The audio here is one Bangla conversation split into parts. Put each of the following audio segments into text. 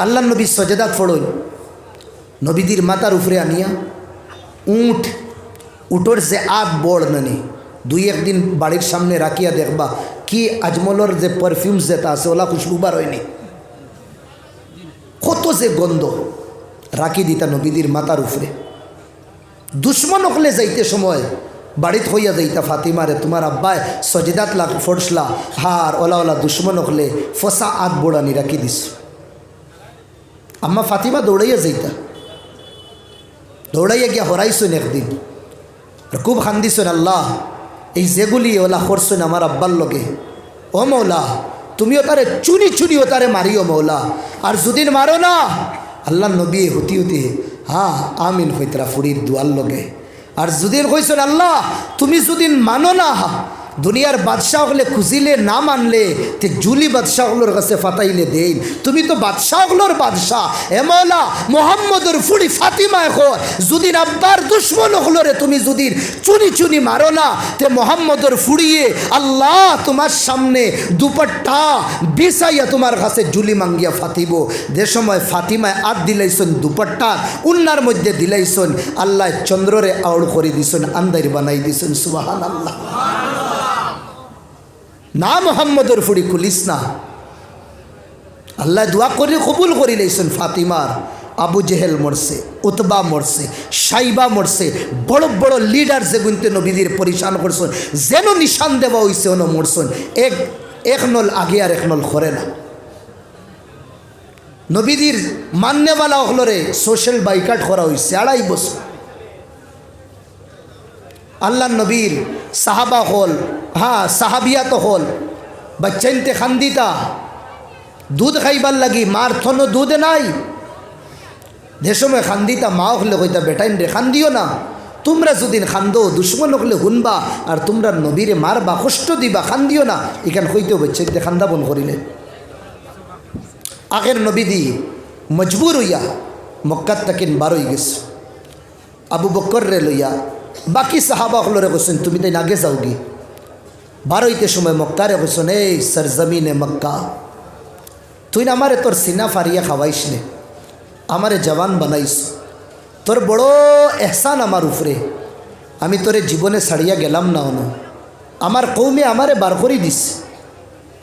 আল্লাহ নবী সজেদাত ফড়ইন, নবীদের মাথার উপরে আনিয়া উটোর যে আগ বড় নানি দুই একদিন বাড়ির সামনে রাখিয়া দেখবা কি আজমলর যে পারফিউমস যেটা আছে ওলা খুশবুবার হয়নি, কত যে গন্ধ রাখি দিতা নবীদের মাথার উপরে। দুশ্মন হলে যাইতে সময় বাড়িত হইয়া যাইতা ফাতিমারে তোমার আব্বায় সজেদাত লাগ ফোড়সলা হার ওলা ওলা দুশ্মন হলে ফসা আগ বোড়ানি রাখি দিস। আম্মা ফাতিমা দৌড়াইয়া যাইতা, দৌড়াইয়া গিয়া হরাইছেন একদিন, খুব খান্দিছেন আল্লাহ এই যেগুলি ওলা করছেন আমার আব্বার লগে, ও মৌলা তুমিও তারে চুনি চুনিও তারে মারিও মৌলা, আর যদিন মারো না আল্লাহ নবী হতি হতি হ্যাঁ আমিন হইতরা ফুড়ির দুয়ার লগে। আর যদিন কইছেন আল্লাহ তুমি যদিন মানো না দুনিয়ার বাদশাহ হলে খুঁজিলে না মানলে তে জুলি বাদশাহগুলোর কাছে ফাতাইলে দেই, তুমি তো বাদশাহগুলোর বাদশাহ এ মৌলা মোহাম্মদের ফুড়ি ফাতিমা এখন যদিন আব্বার দুশ্মন হলরে তুমি যদি চুনি চুনি মারো না তে মোহাম্মদের ফুড়িয়ে আল্লাহ তোমার সামনে দুপাট্টা বিছাইয়া তোমার কাছে জুলি মাঙ্গিয়া ফাতিব। যে সময় ফাতিমায় আদ দিলাইছেন দুপাট্টা উন্নার মধ্যে দিলাইছেন, আল্লাহ চন্দ্ররে আউড় করে দিছেন, আন্দার বানাই দিছেন। সুবহানাল্লাহ। না মোহাম্মদের ফুড়ি খুলিস না, আল্লাহ দোয়া করে কবুল করে লইছেন। ফাতিমার আবু জেহেল মরছে, উতবা মরছে, সাইবা মরছে, বড় বড় লিডার যে গুনতে নবীদের পরিশান করছেন, যেন নিশান দেওয়া হয়েছে ওনো মরছেন। এক নল আগে আর এক নল করে না। নবীদের মান্যওয়ালা হলরে সোশ্যাল বাইকাট করা হয়েছে 2.5 বছর। আল্লাহ নবীর সাহাবা হল, হ্যাঁ সাহাবিয়া তো হল বাচ্চাইনতে খান্দিতা দুধ খাইবার লাগি, মার থনো দুধ নাই। যে সময় খান্দিতা মা হলে কইতা বেটাইন রে খান্দিও না, তোমরা যদিন খান্দো দুশ্মন হলে হুনবা আর তোমরা নবীরে মারবা কষ্ট দিবা, খান্দিও না। এখান হইতেও বাচ্চাইনতে খান্দা বন করিলেন। আগের নবীদি মজবুর হইয়া মক্কাত তাকিন বারোই গেছে, আবু বকর রে লইয়া বাকি সাহাবা হলরে কইছেন তুমি তাই আগে যাও গি। বারোইতে সময় মক্কারে কইছেন এই সরজমিনে মক্কা তুই না আমারে তোর সিনা ফারিয়া খাওয়াইস নে, আমারে জওয়ান বানাইস, তোর বড় এহসান আমার উপরে, আমি তোরে জীবনে ছাড়িয়া গেলাম না অন, আমার কৌমে আমারে বার করে দিস,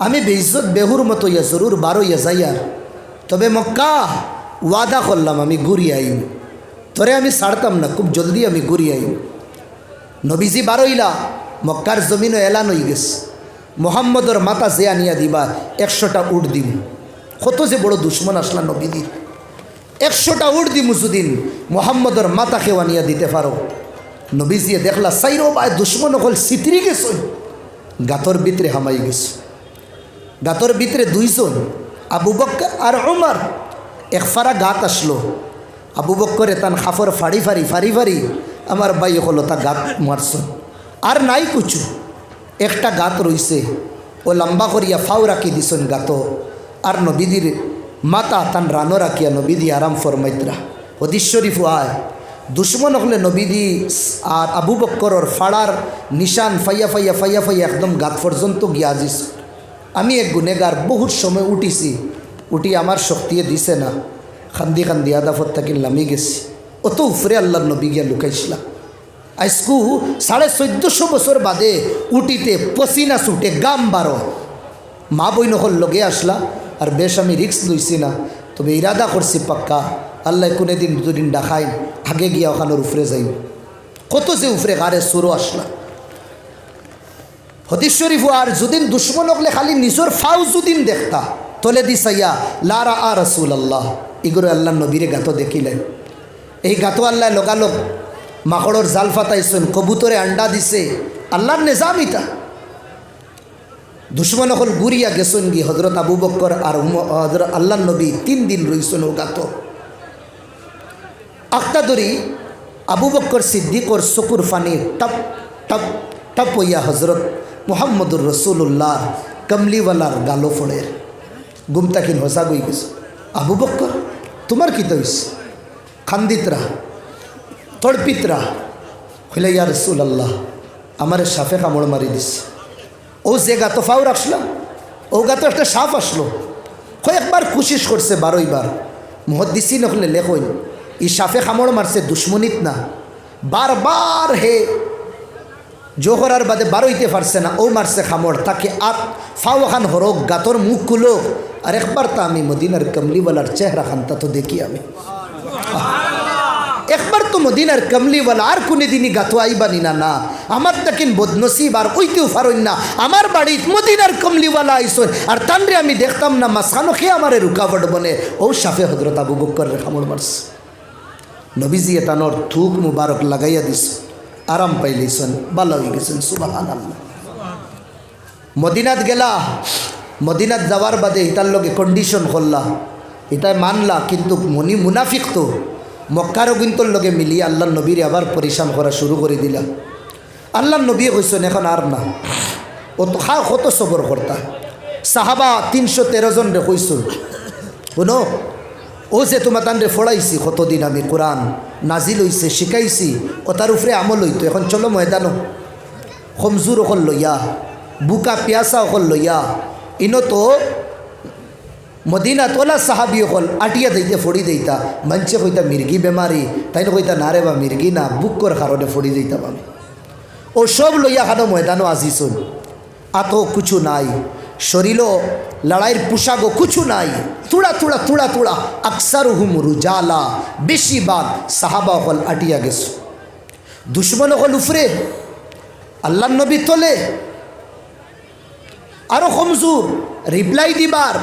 আমি বেইজ্জত বেহুর মতো ইয়া জরুর বারোইয়া যাই। আর তবে মক্কা ওয়াদা করলাম আমি ঘুরি আইম, তোরে আমি ছাড়তাম না, খুব জলদি আমি ঘুরি আইম। নবীজি বারইলা মক্কার জমিনও এলান হয়ে গেছে, মোহাম্মদর মাথা যে আনিয়া দিবা 100টা উট দিম। কত যে বড় দুশ্মন আসলা নবীদির, 100টা উট দিমু যদিন মোহাম্মদর মাথা কেউ আনিয়া দিতে পারো। নবীজিয়ে দেখলা সাইরো বাই দুশ্মন হল সিতরি গেছে, গাতর ভিতরে হামাই গেছে। গাতর ভিতরে 2 জন আবু বকর আর উমর, এক ফারা গাত আসলো। আবু বকরে তান খাফর ফাড়ি ফাড়ি ফাড়ি ফাড়ি আমার ভাই হলো তা গাত মারছ, আর নাই কুচু একটা গাত রইছে, ও লম্বা করিয়া ফাও রাখি দিছেন গাত। আর নবীদির মাতা তান রানো রাখিয়া নবীদি আরাম ফরমাইতরা। হদিস শরীফ আয় দুশ্মন হলে নবীদি আর আবু বকরর ফাড়ার নিশান ফাইয়া ফাইয়া ফাইয়া ফাইয়া একদম গাত পর্যন্ত গিয়া আজিস। আমি এক গুনেগার বহুত সময় উঠিছি, উঠি আমার শক্তিয়ে দিছে না, খান্দি খান্দি আদাফত থাকি নামি গেছি। অত উফরে আল্লাহর নবী গিয়া লুকাইছিলাম। আজকু 1450 বছর বাদে উঠিতে পসিনা ছুটে গাম বারো। মা বই নহল লগে আসলা, আর বেশ আমি রিক্স লইছি না, তবে ইরাদা করছি পাক্কা আল্লাহ কোনে দিন দুদিন ডাকাই আগে গিয়া ওখানোর উফরে যাই। কত যে উফরে গারে সুরো আসলা। হদিস শরীফ আর যদিন দুশ্মন হলে খালি নিজের ফাউ যদিন দেখতা তলে দিসাইয়া লারা আ রসুল আল্লাহ, এগুলো আল্লাহ নবীরে গাতো দেখিলেন। এই গাতো আল্লাহ লগালগ মাকড়র জাল ফাতাইছেন, কবুতরে আন্ডা দিছে, আল্লাহর নিজাম ইটা। দুশ্মন হল গুরিয়া গেছেন গি হজরত আবু বকর আর হজরত আল্লাহ নবী 3 দিন রইছেন ও গাতো। আখতাদরি আবু বকর সিদ্দিকর চকুর ফানি টপ টপ টপ হইয়া হজরত মুহাম্মদুর রসুল্লাহ কমলিওয়ালার গালো ফোড়ের গুমতাকিন হসা গই গেছে। আবু বকর তোমার কি তৈস খান্দিতরা তড়পিতরা হইলে ইয়া রসুল্লাহ আমার সাফে কামড় মারি দিস। ও যে গাতো ফাউ রাখলাম ও গাতো একটা সাপ আসলো, কয়েকবার কোশিশ করছে 12 বার। মুহাদ্দিসিন হলে লেখইন ই সাফে কামড় মারছে দুশ্মনিত না, বারবার হে জোহরার বাদে বারোইতে পারছে না, ও মারছে কামড়, তাকে ফাও খান হরক গাতর মুখ খুলো। আর একবার তা আমি মদিনার কমলিওয়ালার চেহারা খানটা তো দেখি আমি, একবার তো মদিনার কমলিওয়ালা আর কোন দিনই গাতো আইবানি না। না আমার তাকিন বদনসিব আর ওইতেও ফারইন না, আমার বাড়িত মদিনার কমলিওয়ালা আইসন আর তানরে আমি দেখতাম না, মাসানো খেয়ে আমারে রুকাবট বনে। ও সাফে হজরত আবু বকর কামড় মারছে। নবীজি তানোর থুক মুবারক লাগাইয়া দিস, আরাম পাইলেছেন, ভালো হয়ে গেছেন। সুবহানাল্লাহ। মদিনাত গেলা, মদিনাত যাওয়ার বাদে ইতার লগে কন্ডিশন করলা, এটাই মানলা, কিন্তু মনি মুনাফিক তো মক্কার অগুন্তর লগে মিলিয়ে আল্লাহ নবীর আবার পরিশান করা শুরু করে দিলা। আল্লাহ নবী কইছেন এখন আর না, ও তো কত সবর করতা। সাহাবা 313 জন রে কইছেন, শুনো ও যে তোমার তানরে ফড়াইছি কতদিন আমি, কোরআন নাজিল হইছে, শিখাইছি, ও তার উপরে আমল হইতো। এখন চলো ময়দানো, কমজোর অকল লইয়া, বুকা পিয়াসা অকল লইয়া, ইনো তো মদিনা তোলা সাহাবি অকল আটিয়া দিতে ফড়ি দিতা। মঞ্চে কইতা মির্গি বেমারি, তাই না কইতা না রে বা মির্গি না, বুকর কারণে ফড়ি দিতাম আমি। ও সব লইয়া খানো ময়দানো আজিছুন, আতো কিছু নাই, শরীর লড়াইয়ের পোশাকও কিছু নাই, তুড়া তুড়া তুড়া তুড়া, আকসার হুম রুজালা, বেশিরভাগ সাহাবা হল আটিয়া গেছে। দুশ্মন হল উফরে, আল্লাহ নবী তোলে আরো কমজোর, রিপ্লাই দিবার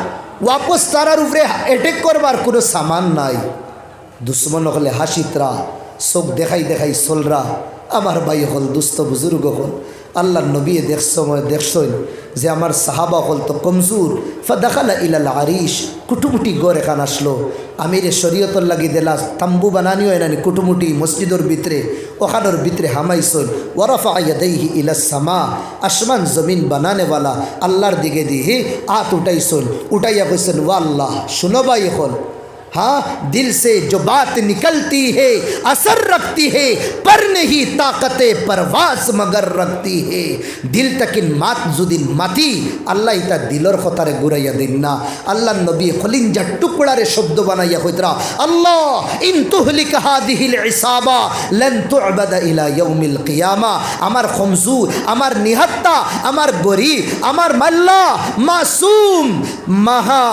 ওয়াপস তারার উপরে অ্যাটেক করবার কোনো সামান নাই। দুশ্মন হলে হাসিতরা, চোখ দেখাই দেখাই চলরা। আমার ভাই হল দুস্থ বুজুর্গ হল, আল্লাহ নবী দেখছেন যে আমার সাহাবা হল তো কমজোর। ফাদাখালা ইলাল আরিশ, কুটুমুটি গড় এখান আসলো। আমিরে শরীয়তর লাগি দিলা তাম্বু বানানিও এনানি কুটুমুটি মসজিদর ভিতরে, ওখানোর ভিতরে হামাইছন। ওয়ারাফা ইয়াদাইহি ইলাস সামা, আসমান জমিন বানানেওয়ালা আল্লাহর দিকে দিয়ে হাত উঠাইছন। উঠাইয়া কইছেন ওয়া আল্লাহ, শুনো ভাই হল, हाँ दिल से जो बात निकलती है असर रखती है, पर नहीं ताकते परवास मगर रखती है। दिल तकिन मात जुदिन माती, अल्लाह इता दिलर खतारे गुराइया दिन ना। अल्लाह नबी खलिंजा टुकड़ारे शब्द बनाइया कइतरा, अल्लाह इन तुहलिक हादिहिल इसाबा लन तुअबद इला यौमिल कियामा। আমার কমজোর, আমার নিহত্তা, আমার গরিব, আমার মাল্লা মাসুম মাহা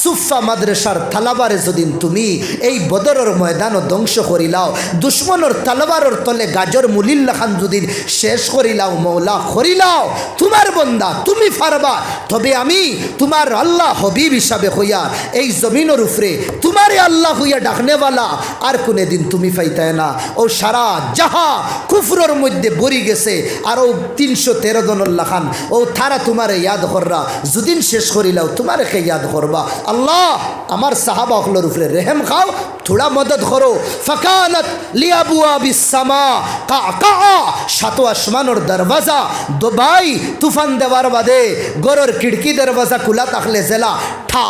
সুফা মাদ্রাসার তালাবারে যদি তুমি এই বদরের ময়দান ধ্বংস করিলাও, দুশ্মনের তালবারের তলে গাজর মুলিল্লা খান যদি শেষ করিলাও, মৌলা করিলাও, তোমার বন্দা তুমি পারবা। তবে আমি তোমার আল্লাহ হবিব হিসাবে হইয়া এই জমিনের উপরে তোমারে আল্লাহ হইয়া ডাকনেওয়ালা আর কোনে দিন তুমি পাইতায় না। ও সারা যাহা কুফরের মধ্যে বরি গেছে, আরও 313 জনের লাখান, ও তারা তোমারে ইয়াদ কররা, যদিন শেষ করিলাও তোমারে কে ইয়াদ করবা। আল্লাহ আমার সাহাবা হলোর উপরে রেহেম খাও, থোড়া মদদ করো। ফকানত লিয়াবুয়াবিস সামা কাকা, সাতো আসমানোর দরওয়াজা দুবাই তুফান দেওয়ার বাদে গরর খিড়কি দরওয়াজা খোলা থাকলে জেলা ঠা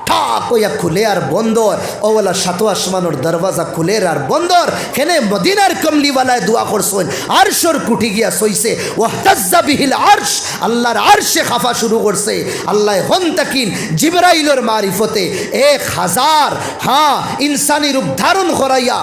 ঠা কইয়া খুলে আর বন্দর, ওওয়ালা সাতো আসমানোর দরওয়াজা খুলে আর বন্দর। হেনে মদিনার কমলিওয়ালায় দোয়া করছেন, আরশর কুটি গিয়া সইছে, ওয়াহতাজ্জা বিহিল আরশ, আল্লাহর আরশে খাফা শুরু করছে। আল্লাহ হন তাকিন জিবরাইলের মারিফতে 1000 হ্যাঁ ইনসানি রূপ ধারণ করাইয়া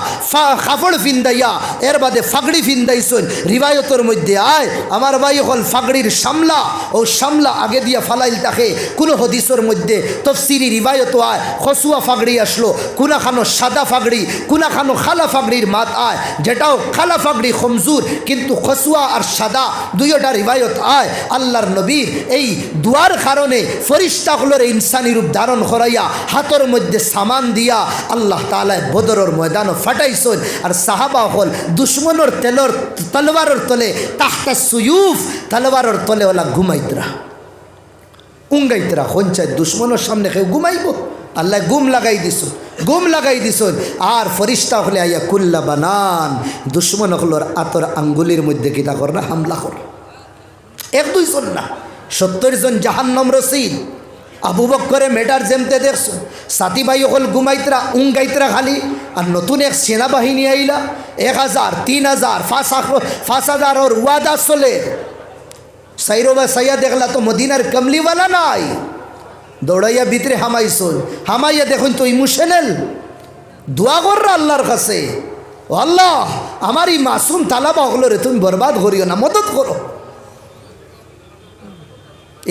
কাপড় ফিন্দাইয়া এর বাদে ফাগড়ি ফিন্দাইছেন। রিবায়তের মধ্যে আয় আমার ভাই হল ফাগড়ির সামলা, ও সামলা আগে দিয়া ফালাইল তাকে। কোনো হদিসের মধ্যে তফসিরি রিবায়ত আয় খসুয়া ফাগড়ি আসলো, কুনাখানো সাদা ফাগড়ি, কুনাখানো খালা ফাগড়ির মাত আয়, যেটাও খালা ফাগড়ি কমজোর, কিন্তু খসুয়া আর সাদা দুইটা রিবায়ত আয়। আল্লাহর নবীর এই দুয়ার কারণে ফরিস্তাগুলোর ইনসানি রূপ ধারণ করাইয়া হাতের মধ্যে সামান দিয়া আল্লাহ তাআলা বদরের ময়দানও ফাটাইছেন। আর সাহাবা হল দুশ্মনের তলবারের তলে তাহতা সুয়ুফ, তলবারের তলে ওলা ঘুমাইতরা, উঙ্গাইতরা। হঞ্চায় দুশ্মনের সামনে কেউ ঘুমাইব? আল্লাহ গুম লাগাই দিছুন, গুম লাগাই দিছুন। আর ফরিস্তা হলে আইয়া কুল্লা বানান, দুশ্মন হলোর আতর আঙ্গুলির মধ্যে কিতা কর না হামলা কর। 1-2 জন না, 70 জন জাহান্নাম রসিদ। আবু বকরে মেটার যেমতে দেখছো, সাথী ভাই হল ঘুমাইতরা উঙ্গাইতরা খালি। আর নতুন এক সেনাবাহিনী আইলা, 1000 3000 5000 ওর ওয়াদা চলে। সাইরোবা সাইয়া দেখলা তো মদিনার কমলিওয়ালা নাই, দৌড়াইয়া ভিতরে হামাইছুন, হামাইয়া দেখুন তো ইমোশনাল দোয়া কররা আল্লাহর কাছে, ও আল্লাহ আমার এই মাসুম তালাবা হলো রে তুমি বরবাদ করিও না, মদত করো।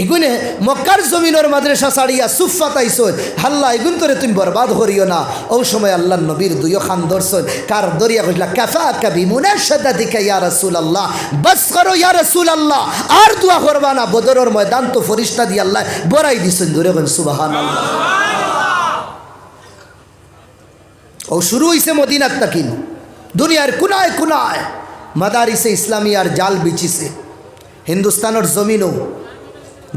এগুনে মক্কার জমিনের মাদ্রাসা ছাড়িয়া সুফা তাইছুন, আল্লাহ এগুন তোরে তুমি বরবাদ করিও না। ও সময় আল্লাহ নবীর দুইও খান ধরছুন, কার দরিয়া কইলা কাফা কবি মুনাশাদাতিকা ইয়া রাসূলুল্লাহ, বাস করো ইয়া রাসূলুল্লাহ, আর দোয়া করবা না। বদরের ময়দান তো ফেরেশতা দিয়ে আল্লাহ বড়াই দিছেন, ধরে কোন সুবহানাল্লাহ। ও শুরু হইছে মদিনাত তাকিন, দুনিয়ার কোনায় কোনায় মাদারিসে ইসলামিয়ার জাল বিছিছে। হিন্দুস্তানের জমিনও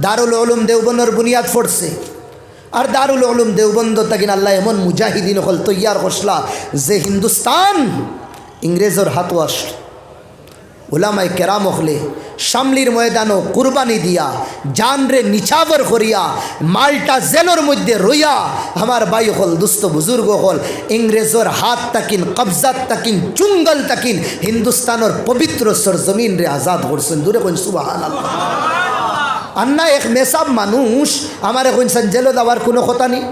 দারুল উলুম দেওবন্দর বুনিয়াদ পড়ছে, আর দারুল উলুম দেওবন্দ তাকিন আল্লাহ এমন মুজাহিদিন হল তৈয়ার হসলা যে হিন্দুস্তান ইংরেজর হাত আসল। উলামায়ে কেরাম হলে শামলির ময়দানও কুরবানি দিয়া জান রে নিছাবর করিয়া মালটা জেলের মধ্যে রইয়া আমার ভাই হল দুস্থ বুজুর্গ হল ইংরেজর হাত তাকিন কবজাত তাকিন চুঙ্গল তাকিন হিন্দুস্তানের পবিত্র সরজমিন রে আজাদ করছেন। দূরে কোন সুবহানাল্লাহ। আন্না এক মেসাব মানুষ আমার এখন জেলো দেওয়ার কোনো কথা নেই।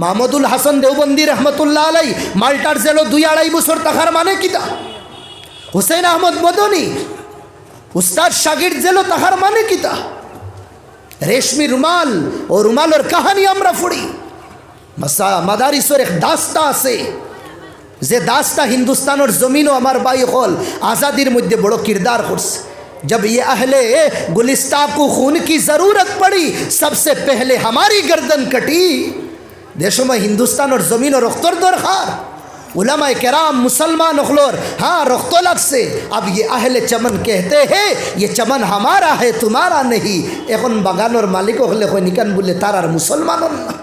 মাহমুদুল হাসান দেওবন্দি রহমতুল্লাহ আলাই মাল্টার জেলো 2-2.5 বছর থাকার মানে কিতা? হুসেন আহমদ মদনী উস্তাদ শাগির জেলো থাকার মানে কিতা? রেশমি রুমাল ও রুমালের কাহানি আমরা পড়ি। মাদারিসের এক দাস্তা আছে, যে দাস্তা হিন্দুস্তানের জমিনও আমার বাই হল আজাদির মধ্যে বড় কিরদার করছে। जब ये अहले गुलिस्ता को खून की ज़रूरत पड़ी सबसे पहले हमारी गर्दन कटी। देशों में हिंदुस्तान और ज़मीन और रख्तर दरखार उलमाए केराम मुसलमान अखलोर हाँ रख्तो लग से अब ये अहले चमन कहते हैं ये चमन हमारा है तुम्हारा नहीं। এখন বাগানোর মালিক হলে কই নিকান বলে তার আর মুসলমান না।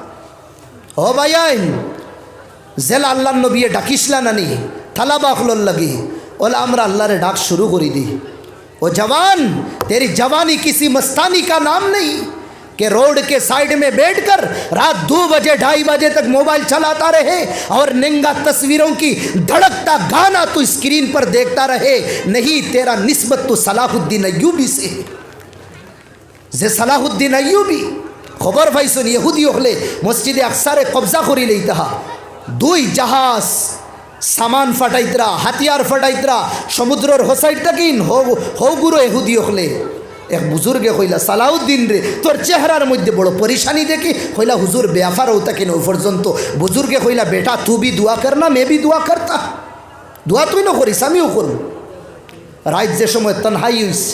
ও ভাইয়াইন জেল আল্লাহ নবী ডাকিসলা নানি থালাবা হলর লাগি ওলা আমরা আল্লাহরে ডাক শুরু করে দিই। ओ जवान तेरी जवानी किसी मस्तानी का नाम नहीं कि रोड के साइड में बैठकर रात 2 बजे 2:30 बजे तक मोबाइल चलाता रहे और नंगा तस्वीरों की धड़कता गाना तू स्क्रीन पर देखता रहे। नहीं, तेरा निस्बत तो सलाहुद्दीन अय्यूबी से है। जे सलाहुद्दीन अय्यूबी खबर भाई सुन यहूदी हले मस्जिदे अक्सारे कब्जा करी लईता 2 জাহাজ सामान फटाइतरा हाथियार फटाइतरा समुद्रर होसाइड तकिन हो गुरो एहुदी हले एक बुजुर्गे कइला सालाउद्दीन रे तोर चेहरार मध्य बड़ो परेशानी देखी कइला हुजूर बेआफार होता कि नो पर्यंत बुजुर्गे कइला बेटा तू भी दुआ करना मैं भी दुआ करता दुआ तुई न करिस आमिও করব। রাত যে সময় তনহাই হইছে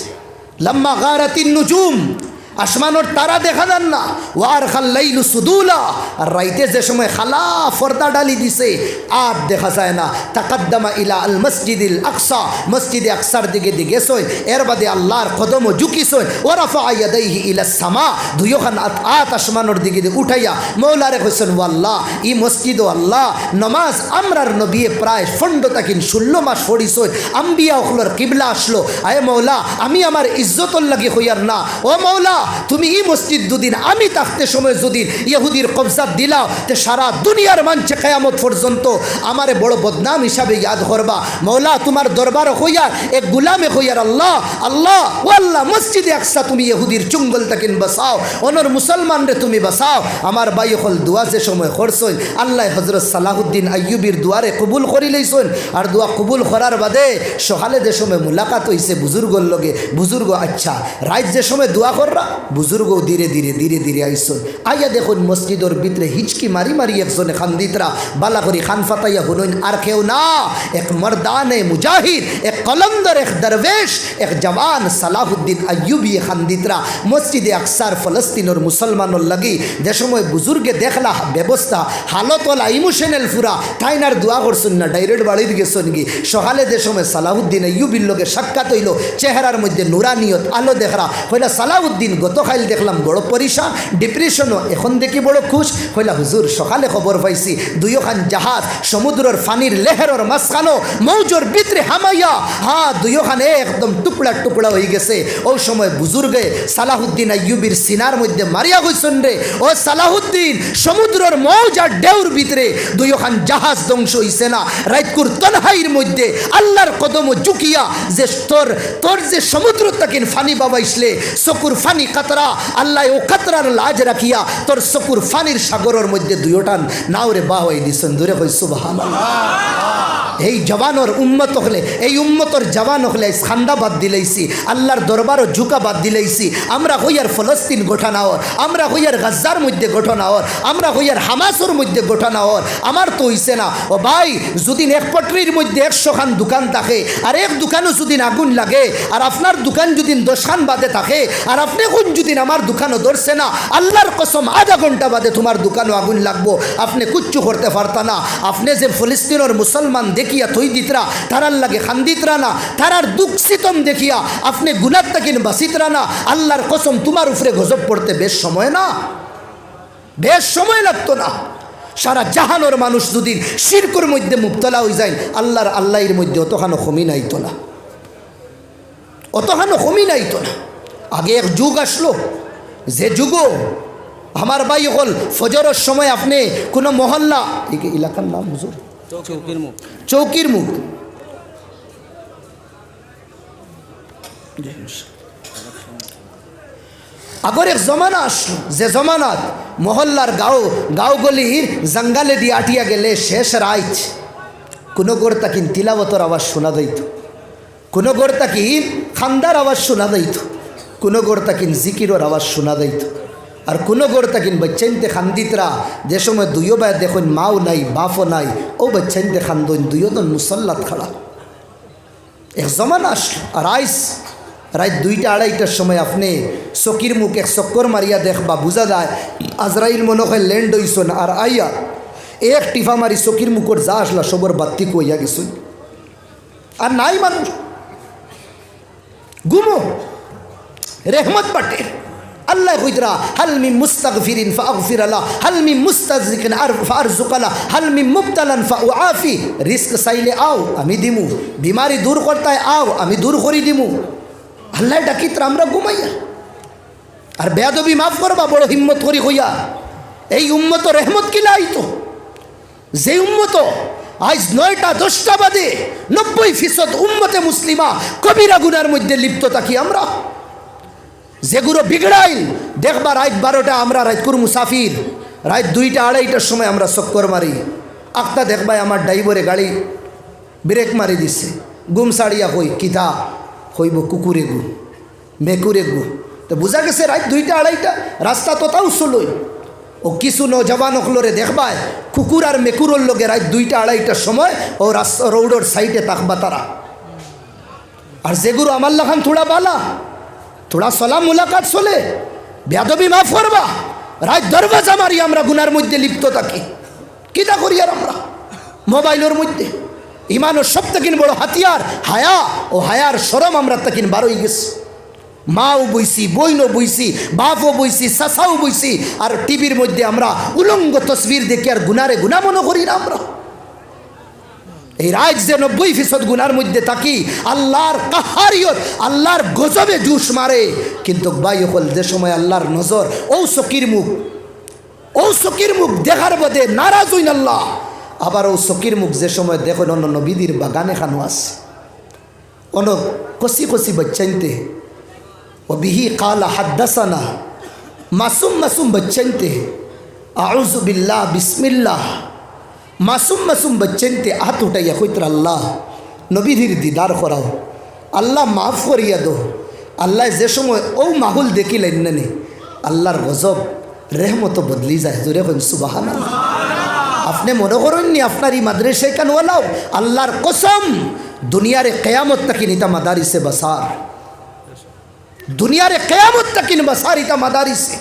লম্মা গারাতিন নুজুম আসমানোর তারা দেখা যান না ওয়ার খাল্লাইলু সুদুলা আর রাইতে যে সময় খালা ফর্দা ডালি দিছে আর দেখা যায় না। তাকাদ্দামা ইলা আল মসজিদিল আকসা মসজিদে আকসার দিকে গেছই এর বাদে আল্লাহর কদম ঝুঁকিছই ওয়ারাফা ইয়াদাইহি ইলা সামা দুইখান আত আসমানোর দিকে উঠাইয়া মওলারে কইছেন ওয়াল্লাহ ই মসজিদ ও আল্লাহ নমাজ আমরার নবী প্রায় ফন্ড তাকিন 16 মাস পড়িছই আম্বিয়া ওগুলোর কিবলা আসলো আয় মওলা আমি আমার ইজ্জতর লাগি হইয়ার না ও মওলা তুমি এই মসজিদ দুদিন আমি থাকতে সময় যদি ইহুদির কবজা দিলাও তে সারা দুনিয়ার মানছে কিয়ামত পর্যন্ত আমারে বড় বদনাম হিসাবে ইয়াদ করবা। মওলা তোমার দরবার হইয়া এক গোলামে হইয়ার আল্লাহ আল্লাহ ও আল্লাহ মসজিদে আকসা তুমি ইহুদির চুঙ্গল তাকিন বসাও অনর মুসলমান রে তুমি বসাও। আমার ভাই হল দোয়া যে সময় করছই আল্লাহ হযরত সালাহুদ্দিন আইয়ুবীর দুয়ারে কবুল করি লইছন আর দোয়া কবুল করার বাদে সকালে যে সময় মুলাকাত হইছে বুজুর্গর লগে বুজুর্গ আচ্ছা রাত যে সময় দোয়া কররা বুজুর্গ ধীরে ধীরে ধীরে ধীরে আইসন আইয়া দেখুন মসজিদের ভিতরে হিচকি মারি মারি একজনে খান্দিতরা বালা করি খান ফাতাইয়া হুনইন আর কেউ না এক মর্দানে মুজাহিদ এক কলন্দর এক দরবেশ এক জওয়ান সালাহুদ্দিন আইয়ুবী খান্দিতরা মসজিদে আকসার ফলস্তিনের মুসলমানের লাগি যে সময় বুজুর্গে দেখলা ব্যবস্থা হালত ওলা ইমোশনাল ফুরা তাইনার দোয়া করছেন না ডাইরেক্ট বাড়ির গেছেন কি সকালে যে সময় সালাহুদ্দিন আইয়ুবীর লগে সাক্ষাৎ হইল চেহারার মধ্যে নুরানিয়ত আলো দেখরা হইলা সালাহুদ্দিন গতকাল দেখলাম বড় পরিশান ডিপ্রেশনও এখন দেখি বড় খুশ হইলা হুজুর সকালে খবর পাইছি দুইখান জাহাজ সমুদ্রের ফানির লেহেরর মাঝখানো মৌজর ভিতরে হামাইয়া হ্যাঁ দুইখানে একদম টুকরা টুকরা হয়ে গেছে। ওই সময় বুজুর্গে সালাহুদ্দিন আইয়ুবীর সিনার মধ্যে মারিয়া হইছেন রে ও সালাহুদ্দিন সমুদ্রের মৌজ আর ঢেউর ভিতরে দুইখান জাহাজ ধ্বংস হইছে না রাইতকুর তনহাইর মধ্যে আল্লাহর কদম ঝুঁকিয়া যে তোর যে সমুদ্র তাকিন ফানি বাবাইসলে চকুর ফানি কাতরা আল্লাহ ও কাতরার লাজ রাখিয়া তোর চকুর ফানির সাগরের মধ্যে দুইটান নাওরে বাহাই দিছেন দূরে কই সুবহানাল্লাহ। এই জওয়ানোর উম্মত হলে এই উম্মতর জওয়ান হলে খান্দা বাদ দিলেইছি আল্লাহর দরবারও ঝুঁকা বাদ দিলেইছি আমরা হইয়ার ফলস্তিন ঘটনা হর আমরা হইয়ার গাজ্জার মধ্যে ঘটনা হর আমরা হইয়ার হামাসের মধ্যে ঘটনা হর আমার তো হইছে না ও ভাই যদি এক পটরির মধ্যে 100 খান দোকান থাকে আর এক দোকানও যদি আগুন লাগে আর আপনার দোকান যদি 10 খান বাদে থাকে আর আপনি কোন যদি আমার দোকানও ধরছে না আল্লাহর কসম আধা ঘন্টা বাদে তোমার দোকানও আগুন লাগবো আপনি কিচ্ছু করতে পারতা না। আপনি যে ফিলিস্তিনের মুসলমান দেখিয়া থই দিতরা তারার লাগে খান্দিতরা না তারার দুঃখ সিতম দেখিয়া আপনি গুনাহ তাকিন বাসিতরা না আল্লাহর কসম তোমার উপরে গজব পড়তে বেশ সময় না বেশ সময় লাগতো না। সারা জাহানোর মানুষ যদি শিরকের মধ্যে মুবতলা হয়ে যায় আল্লাহর মধ্যে অতখানো কমি নাইতো না অতখানো কমি নাইতো না। আগে এক যুগ আসলো যে যুগ আমার ভাই হল ফজরের সময় আপনি কোনো মহল্লা এই এলাকার নাম হুজুর চৌকির মুখ আগর এক জমানা আসলো যে জমানাত মহল্লার গাঁওগলির জঙ্গালে দিয়ে আটিয়া গেলে শেষ রাইত কোনো গোর তাকিন তিলাবতর আওয়াজ শোনা যাইত কোনো গোর তাকিন খান্দার আওয়াজ শোনা যাইত কোনো গোর তাকিন জিকিরের আওয়াজ শোনা যাইত আর কোনো গোর তাকিন বাচ্চাইনতে খান্দিতরা যে সময় দুইও বাই দেখুন মাও নাই বাপও নাই ও বাচ্চাইনতে খান্দন দুইজন মুসল্লাত খাড়া এক জমানা আসলো আর আইস রাত 2টা 2:30টার সময় আপনি চকির মুখ এক চক্কর মারিয়া দেখবা বুঝা যায় আজরাইল মনে হয় ল্যান্ড হইছন আর আইয়া এক টিফা মারি চকির মুখর যা আসলা সবর বাত্তি কইয়া গেছুন আর নাই মানুষ ঘুমো রেহমত বাটে আল্লাহ কইতরা হাল মিন মুস্তাগফিরিন ফাগফির লা হাল মিন মুস্তাযিকিন ফারযুক লা হাল মিন মুবতালান ফাউআফি রিস্ক চাইলে আও আমি দিমু বিমারি দূর করতে আও আমি দূর করি দিমু আল্লাহ ডাকিতরা আমরা ঘুমাইয়া আর বেয়াদবি মাফ করবা বড় হিম্মত করি হইয়া এই উম্মত রহমত কিলা আইতো যে উম্মত আজ 9টা 10টা বাদে 90% উম্মতে মুসলিমা কবিরা গুনার মধ্যে লিপ্ত থাকি আমরা যেগুলো বিগড়াইল দেখবা রাত 12টা আমরা রাতকুর মুসাফির রাত 2টা 2:30টার সময় আমরা চক্কর মারি আখতা দেখবাই আমার ড্রাইভারে গাড়ি ব্রেক মারি দিছে গুম সাড়িয়া কই কিতা হইব কুকুরে গু মেকুরে গু তো বুঝা গেছে রাত 2টা 2:30টা রাস্তা তো তাও চলই ও কিছু নজওয়ান হলরে দেখবায় কুকুর আর মেকুরের লগে রাত 2টা 2:30টার সময় ও রাস্তা রোডের সাইডে তাকবা তারা আর যেগুলো আমার লাখান থোড়া বালা থোড়া সালাম মুলাকাত চলে বেয়াদবি মাফ করবা রাত দরওয়াজা মারি আমরা গুনার মধ্যে লিপ্ত থাকি কিটা করি আর আমরা মোবাইলের মধ্যে ইমানের সব থেকে বড় হাতিয়ার হায়া ও হায়ার শরম আমরা তাকিন বারোই গেছি মাও বইছি বইনও বইছি বাপও বইছি চাচাও বইছি আর টিভির মধ্যে আমরা উলঙ্গ তসবির দেখি আর গুনারে গুনা মনে করি না আমরা এই রাত যে 90% গুনার মধ্যে থাকি আল্লাহর কাহারিয়ত আল্লাহর গজবে জুস মারে কিন্তু ভাই হল যে সময় আল্লাহর নজর ও সকির মুখ দেখার বদে নারাজ হইন আল্লাহ আবার ও সকির মুখ যে সময় দেখুন অন্য নবীদের বাগানে খানো আছে অন্য কষি কষি বাচ্চাইতে ও বিহি কালা হাদ্দাসানা মাসুম বাচ্চাইতে আউযু বিল্লাহ বিসমিল্লাহ মাসুম বাচ্চাইতে হাত উঠাইয়া কইতরা আল্লাহ নবীদের দিদার করাও আল্লাহ মাফ করিয়া দো আল্লাহ যে সময় ও মাহুল দেখিলেন নানি আল্লাহর গজব রেহমত বদলি যায় জোরে কইন সুবহানাল্লাহ। আপনি মনে করেননি আপনার এই মাদ্রাসায় কেন ওলাও আল্লাহর কসম দুনিয়ারে কেয়ামত তাকিন ইতা মাদারিসে বাসার দুনিয়ারে কেয়ামত তাকিন বাসার ইতা মাদারিসে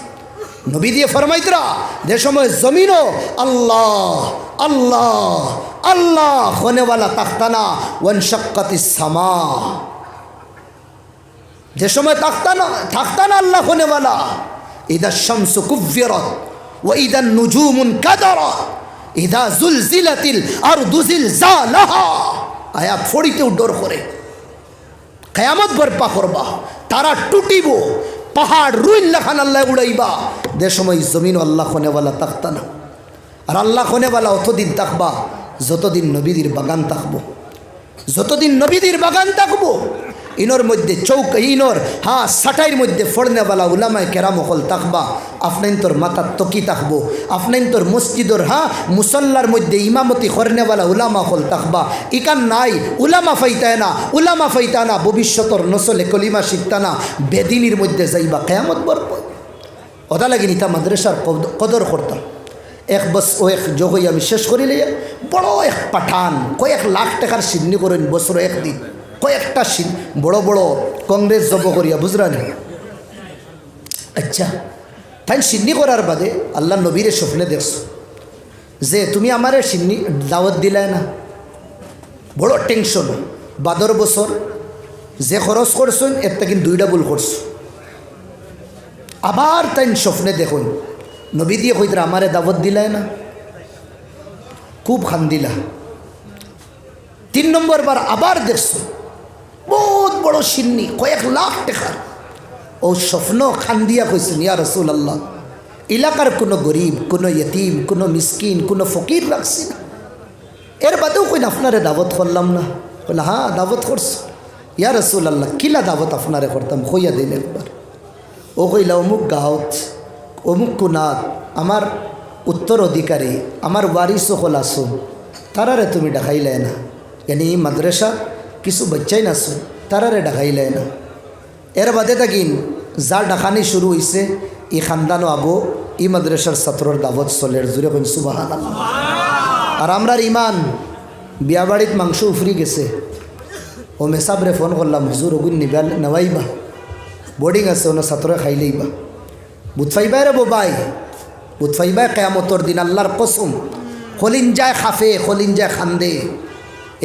নবী দিয়ে ফরমাইতরা যে সময় জমিনও আল্লাহ আল্লাহ আল্লাহ হনেওয়ালা তাখতানা ওয়ানশাক্কাতিস সামা যে সময় তাখতানা আল্লাহ হনেওয়ালা ইদা শামসু কুব্বিরাত ওয়া ইদা নুজুমুন কাদারাত ইদা জুলজিলাতিল আরদু জিলজালাহা আয়াত ফড়িতে ডর করে কিয়ামত বরপা করবা তারা টুটিব পাহাড় রুইন লাখান আল্লাহ উড়াইবা যে সময় জমিন আল্লাহ খনেওয়ালা তাকতানা আর আল্লাহ খনেওয়ালা অতদিন থাকবা যতদিন নবীদের বাগান থাকবো যতদিন নবীদের বাগান থাকবো ইনর মধ্যে চৌক ইনর হ্যাঁ সাটাইর মধ্যে ফড়নেওয়ালা উলামায় কেরাম হল থাকবা আপনাইন তোর মাথার তকি থাকবো আপনাইন তোর মসজিদর হ্যাঁ মুসল্লার মধ্যে ইমামতি করনেওয়ালা উলামা হল থাকবা ইকান নাই উলামা ফাইতা না ভবিষ্যতর নসলে কলিমা শিখতা না বেদিনীর মধ্যে যাইবা কেয়ামত বরব ওটা লাগি নিতা মাদ্রাসার কদর করতাম এক বস ও এক জগই আমি শেষ করিলে বড় এক পাঠান কয়েক লাখ টাকার সিন্নি করেন বছর একদিন কয়েকটা বড় বড় কংগ্রেস জব করিয়া বুঝরানি আচ্ছা তাই সিন্নি করার বাদে আল্লাহ নবীরে স্বপ্নে দেখছো যে তুমি আমারে সিন্নি দাওয়াত দিলায় না বড় টেনশন বাদর বছর যে খরচ করছেন এর কিন্তু দুইটা ভুল করছো আবার তাই স্বপ্নে দেখুন নবী দিয়ে কইতরা আমারে দাওয়াত দিলায় না খুব খান্দিলা 3 নম্বর বার আবার দেখছো বহুত বড় সিন্নি কয়েক লাখ টাকার ও স্বপ্ন খান্দিয়া কইছেন ইয়া রাসূলুল্লাহ এলাকার কোনো গরিব কোনো ইয়তিম কোনো মিসকিন কোনো ফকির রাখছি না এর বাদেও কইন আপনারে দাওয়াত করলাম না বলে হ্যাঁ দাওয়াত করছো ইয়া রাসূলুল্লাহ কিলা দাওয়াত আপনারে করতাম কইয়া দিন একবার ও কইলা অমুক গাঁৱত অমুক কোনাত আমার উত্তরাধিকারী আমার ওয়ারিস হল আসুন তারারে তুমি ডাকাইলে না यानी মাদ্রাসা কিছু বাচ্চাই নাসুন তারারে ডাকাইলে না এর বাদে থাকিন যার ডাকানি শুরু হয়েছে ই খানদানো আবো ই মাদ্রাসার ছাত্রর দাওয়াত চলের জুড়ে কইন সুবহানাল্লাহ আর আমরার ইমান বিয়া বাড়িত মাংস উফরি গেছে ও মেসাবরে ফোন করলাম হুজুর ওগুন নিবাল নেওয়াইবা বোর্ডিং আছে ওনা ছাত্র খাইলেইবা বুধফাইবাই রে বোবাই বুধফাইবাই কেয়ামতর দিন আল্লাহর কসম খলিঞ্জায় খাফে খলিঞ্জায় খান্দে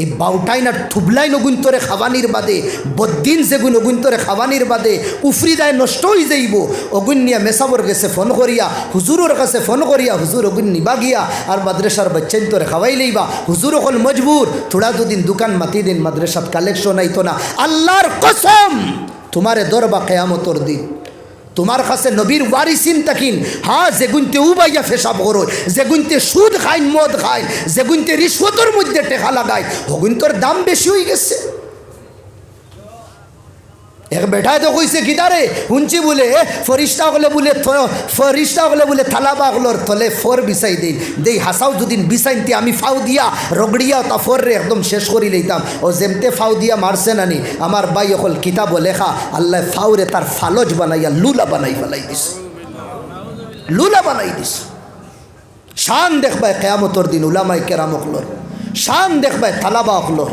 এই বাউটাই না ঠুবলাই নগুন্তরে খাওয়ানির বাদে বদিন যেগুন অগুন্তরে খাওয়ানির বাদে উফরি দায় নষ্ট হয়ে যাইব অগুন নিয়া মেসাবর গেছে ফোন করিয়া হুজুরের কাছে ফোন করিয়া হুজুর অগুন নিবা গিয়া আর মাদ্রাসার বাচ্চাইন তোরে খাওয়াই লইবা হুজুর হল মজবুর থোড়া দুদিন দোকান মাতি দিন মাদ্রাসাত কালেকশন আইতো না আল্লাহর কসম তোমারে দরবা কেয়ামতর দিন তোমার কাছে নবীর ওয়ারিসিন তাকিন হ্যাঁ যেগুনতে উবাইয়া ফেসাব করো যেগুনতে সুদ খাইন মদ খাইন যেগুনতে রিশ্বতর মধ্যে টেকা লাগায় হগুন্তর দাম বেশি হয়ে গেছে এক বেটায় তো কইছে কিদারে শুনছি বলে ফরিস্তা হলে বলে থালাবাগুলোর তলে ফর বিছাই দেই হাসাও দুদিন বিছাইনতে আমি ফাউ দিয়া রগড়িয়া তা ফর একদম শেষ করি লইতাম ও যেমতে ফাউ দিয়া মারছে নানি আমার বাই অকল কিতাব লেখা আল্লাহ ফাউরে তার ফালজ বানাইয়া লুলা বানাই ফেলাই দিস লুলা বানাই দিস শান দেখবায় কেয়ামতর দিন উলামাই কেরামকলর শান দেখবায় থালাবা অকলর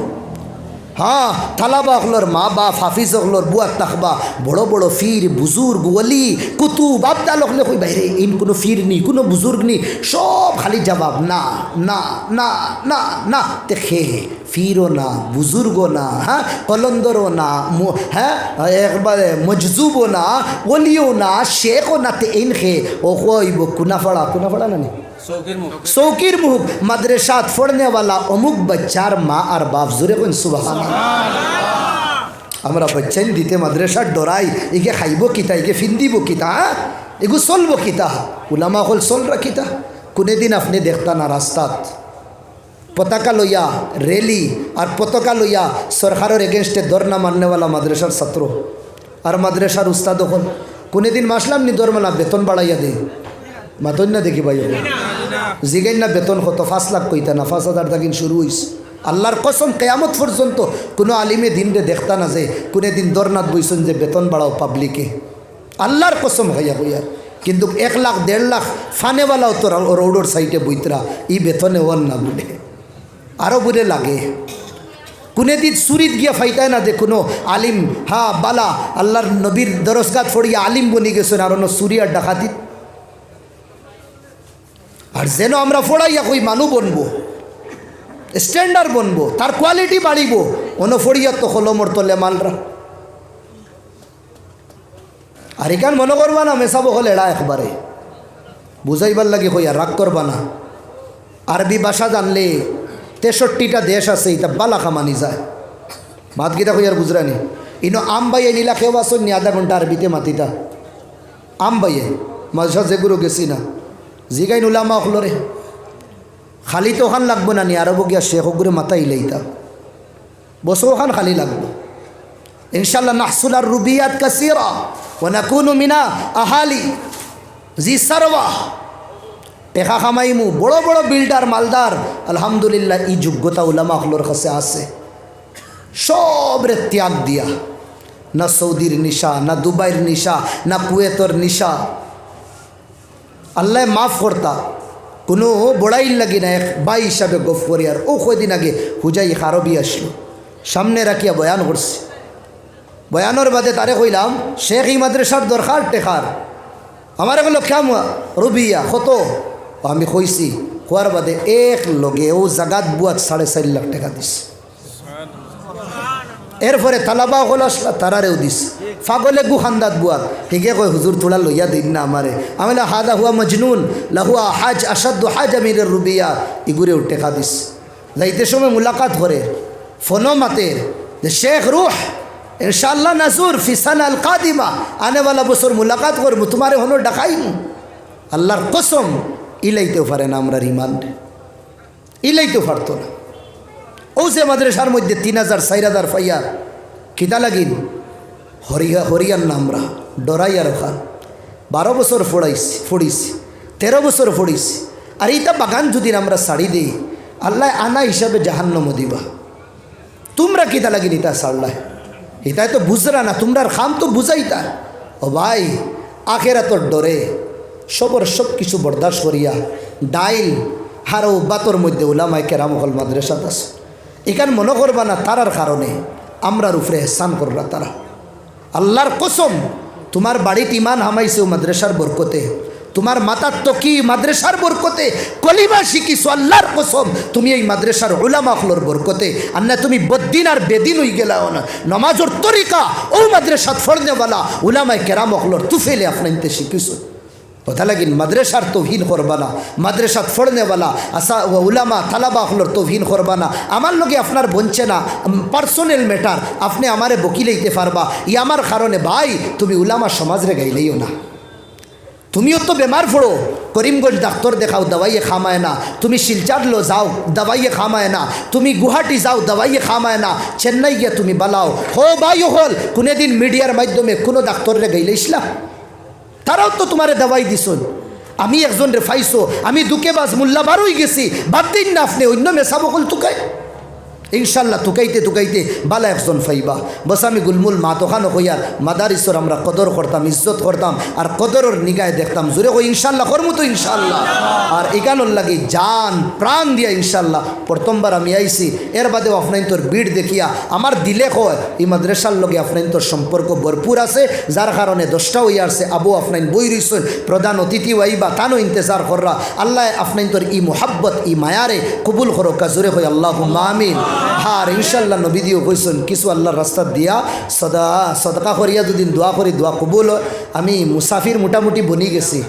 हाँ थालाबा अखलोर माँ बाप हाफिज अखलोर बुआ तखबा बड़ो बड़ो फिर बुजुर्ग वली कुतुब आबदाल अखले कोई बाहरे इन कोनो फिर नहीं कोनो बुजुर्ग नहीं सब खाली जवाब ना ना ना ना ना देखे फिरो ना बुजुर्गो ना हाँ कलंदरो ना हाँ एक बार मजजूबो ना वलियो ना शेखो ना ते इनखे ओ कोई वो कुना फड़ा ना नहीं सौकीर मुख मदरसात फोड़ने वाला अमुक बच्चार माँ और बाप जुरे को सुबहानाल्लाह हमरा बच्चन दीते मदरसा डराई इके खाइबो किता इके फिंदीबो किता एगो सोलबो किता उलामा हल सोल रखिता कुने दिन अपने देखता ना रास्तात पताका लोया रैली और पताका लोया सरकारों एगेंस्टे दौड़ना मारने वाला मदरसार छात्र और मदरसार उस्ताद हल कुने दिन मासलाम नी दौड़ माना बेतन बढ़ाइया दे मातन ना देखी भाई जिगाइन ना बेतन कत 5 लाख कईता ना 5,000 तक शुरू हुई আল্লাহর কসম কিয়ামত পর্যন্ত কোনো আলিমে দিনরে দেখতা না যে কোনে দিন দরনাথ বইছেন যে বেতন বাড়াও পাবলিকে আল্লাহর কসম হইয়া হইয়া কিন্তু 1 লাখ 1.5 লাখ ফানেওয়ালাও তো রোডর সাইডে বইতরা ই বেতনে ওন না বলে আরও বুড়ে লাগে কোনে দিন সুরিত গিয়া ফাইতায় না যে কোনো আলিম হ্যাঁ বালা আল্লাহর নবীর দরসগাত ফড়িয়া আলিম বনি গেছেন আর অন্য সুরিয়ার ডাকাতি আর যেন আমরা ফড়াইয়া কই মানু বনবো স্ট্যান্ডার্ড বনবো তার কোয়ালিটি বাড়িব অন্য ফড়িয়া তো কলমর তলে মালরা আর এখান মনে করবা না মেশাবো হল এড়া একবারে বুঝাইবার লাগে হইয়া রাগ করবা না আরবি ভাষা জানলে 63টা দেশ আছে এটা বালা খামানি যায় বাদ গীতা হইয়ার বুঝরানি ইনো আম বাইয়ে নীলা খেয়ে আসুন নি আধা ঘন্টা আরবিতে মাতিটা আম বাইয়ে মাঝা যেগুলো গেছি না জিগাইন উলামা অখলরে খালি তো ওখান লাগবো না নি আরব গিয়া শেখ গুরে মাথা ইলেইতা বসো ওখান খালি লাগবো ইনশাআল্লাহ নাহসুল আর রুবিয়াত কাসীরা ওয়া নাকুনু মিনা আহালি জি সারওয়া টেকা খামাইমু বড় বড় বিল্ডার মালদার আলহামদুলিল্লাহ এই যোগ্যতা উলামা হলোর কাছে আছে সবরে ত্যাগ দিয়া না সৌদির নিশা না দুবাইয়ের নিশা না কুয়েতর নিশা আল্লাহ মাফ করতা কোনো বড়াইল লাগি না এক বাই হিসাবে গফ করি আর ও কয়দিন আগে হুজাই আরবি আসলো সামনে রাখিয়া বয়ান করছে বয়ানোর বাদে তারে কইলাম শেখ ই মাদ্রাসার দরকার টেকার আমার এগুলো কেম রুবিয়া কত আমি কইছি কোয়ার বাদে এক লগে ও জাগাত বুয়াত 4.5 লাখ টাকা দিস এরপরে তালাবা হল আসলা তারারেও দিস ফাগলে গুখান্দাত বুয়াত ঠিকে কয় হুজুর তোলা লইয়া দিন না আমারে আমি হাদা হুয়া মজনুন লাহুয়া হাজ আসাদ্দু হাজ আমিরের রুবিয়া ইগুরেও টেকা দিস যাইতে সময় মুলাকাত করে ফোনো মাতের যে শেখ রুহ ইনশাআল্লাহ নাজুর ফিসান আল কাদিমা আনেওয়ালা বছর মুলাকাত করবো তোমারে হনো ডাকাইমু আল্লাহর কসম ইলাইতেও পারে না আমরা রিমান্ড ইলাইতেও পারতো না ও যে মাদ্রাসার মধ্যে 3000 4000 ফাইয়া কিতা লাগিন হরিয়ান না আমরা ডরাইয়া রখান 12 বছর ফড়িছি 13 বছর ফড়িছি আর এইটা বাগান যদি আমরা ছাড়ি দিই আল্লাহ আনা হিসাবে জাহান্নাম দিবা তোমরা কিতা লাগিন ইতা ছাড়লাই এটাই তো বুঝরা না তোমরা খাম তো বুঝাইতা ও ভাই আখেরাতর ডরে সব কিছু বরদাস্ত করিয়া ডাইল হারও বাতর মধ্যে উলামায়ে কেরাম হল মাদ্রাসাত আছে এখানে মনে করবা না তারার কারণে আমরার উপরে এহসান কররা তারা আল্লাহর কসম তোমার বাড়িতে ইমান হামাইছে মাদ্রাসার বরকতে তোমার মাতার তো কি মাদ্রাসার বরকতে কলিমা শিখিছো আল্লাহর কসম তুমি এই মাদ্রাসার উলামা হলোর বরকতে আর না তুমি বদ্দিন আর বেদিন হয়ে গেলাও না নমাজের তরিকা ও মাদ্রাসাত ফড়নেওয়ালা উলামায়ে কেরাম হলোর তুফেলে আপনাইতে শিখিছো কথা লাগিন মাদ্রাসার তৌহিন করবা না মাদ্রাসাত ফড়নেওয়ালা আসা উলামা তালাবা হলোর তৌহিন করবা না আমার লগে আপনার বঞ্চে না পার্সোনাল ম্যাটার আপনি আমারে বকিলেইতে পারবা ই আমার কারণে ভাই তুমি উলামা সমাজরে গাইলেইও না তুমিও তো বেমার পড়ো করিমগঞ্জ ডাক্তার দেখাও দবাইয়ে খামায় না তুমি শিলচার লো যাও দবাইয়ে খামায় না তুমি গুয়াহাটি যাও দবাইয়ে খামায় না চেন্নাই গিয়ে তুমি বালাও হো ভাই হল কোনো দিন মিডিয়ার মাধ্যমে কোনো ডাক্তাররে গাইলে ইসলাম তারাও তো তোমারে দবাই দিছুন আমি একজন রে ফাইছো আমি দুকেবাজ মোল্লা বারোই গেছি বাদ দিন না আপনি অন্য মেসা বকল তুকাই ইনশাল্লাহ তুকাইতে বালা একজন ফাইবা বস আমি গুলমুল মা তোখানো হইয়ার মাদারিসর আমরা কদর করতাম ইজ্জত করতাম আর কদরের নিগায় দেখতাম জোরে কই ইনশাল্লাহ করমু তো ইনশাল্লাহ আর এগানোর লাগি জান প্রাণ দিয়া ইনশাল্লাহ প্রথমবার আমি আইছি এর বাদেও আপনার তোর ভিড় দেখিয়া আমার দিলে কয় এই মাদ্রাসার লগে আপনার তোর সম্পর্ক ভরপুর আছে যার কারণে 10টা হইয়া আসছে আবু আপনার বই রইছেন প্রধান অতিথি আইবা তানো ইন্তজার কররা আল্লাহ আপনার তোর ই মোহাব্বত ই মায়ারে কবুল করো কা জোরে কই আল্লাহুম্মা আমিন আর ইনশাল্লাহ নবী দিও কইছেন কিছু আল্লাহর রাস্তা দিয়া সদকা করিয়া দুদিন দোয়া করি দোয়া কবুল আমি মুসাফির মোটামুটি বনি গেছি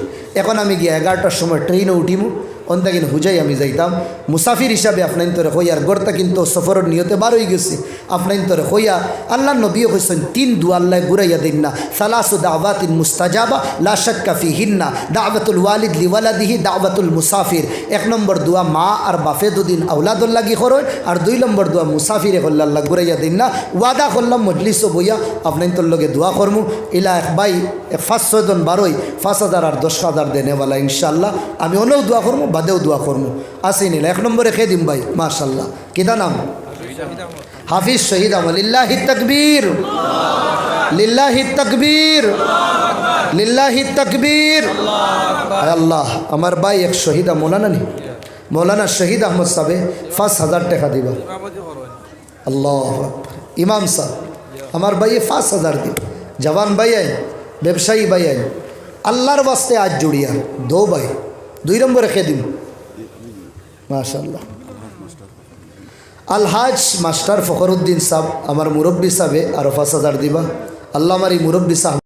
এখন আমি গিয়ে 11টার সময় ট্রেনে উঠিমু অন্তাকিন হুজাই আমি যাইতাম মুসাফির হিসাবে আপনার তোরে হইয়ার গড়তা কিন্তু সফরের নিয়তে বার হয়ে গেছি আপনার তোরে হইয়া আল্লাহ নবীও কইছেন 3 দুয়া আল্লাহ ঘুরাইয়া দিন না সালাসু দাওয়াতিন মুস্তাজাবা লা শাক্কা ফিহিন্না দাওয়াতুল ওয়ালিদ লিওয়ালাদিহি দাওয়াতুল মুসাফির 1 নম্বর দোয়া মা আর বাপে দুদিন আওলাদুল লাগি করয় আর 2 নম্বর দোয়া মুসাফিরে হল্লা আল্লাহ ঘুরাইয়া দিন না ওয়াদা করলাম মজলিসও বইয়া আপনার তোর লগে দোয়া করমু ইলা এক ভাই 5-6 জন বারোই 5,000 আর 10,000 দেনেওয়ালা ইনশাআল্লাহ আমি অনেও দোয়া করমু বাদেও দোয়া করমু আসি নিলা 1 নম্বরে খেয়ে দিম ভাই মাশাআল্লাহ কিতা নাম হাফিজ শহীদ আমল লিল্লাহি তাকবীর লিল্লাহি তাকবীর লিল্লাহি তাকবীর আল্লাহ আমার ভাই এক শহীদ মৌলানা শহীদ আহমদ সাহেব 5,000 টাকা দিবা আল্লাহ ইমাম সাহেব আমার ভাই 5,000 দিব জওয়ান ভাই ব্যবসায়ী ভাই আল্লাহর वास्ते आज जुड़िया 2 भाई 2 নম্বরে খেয়ে দিম মাশাআল্লাহ আলহাজ মাস্টার ফখরুদ্দিন সাহেব আমার মুরব্বী সাহেব আর 5,000 দিবা আল্লাহ আমার এই মুরব্বী সাহেব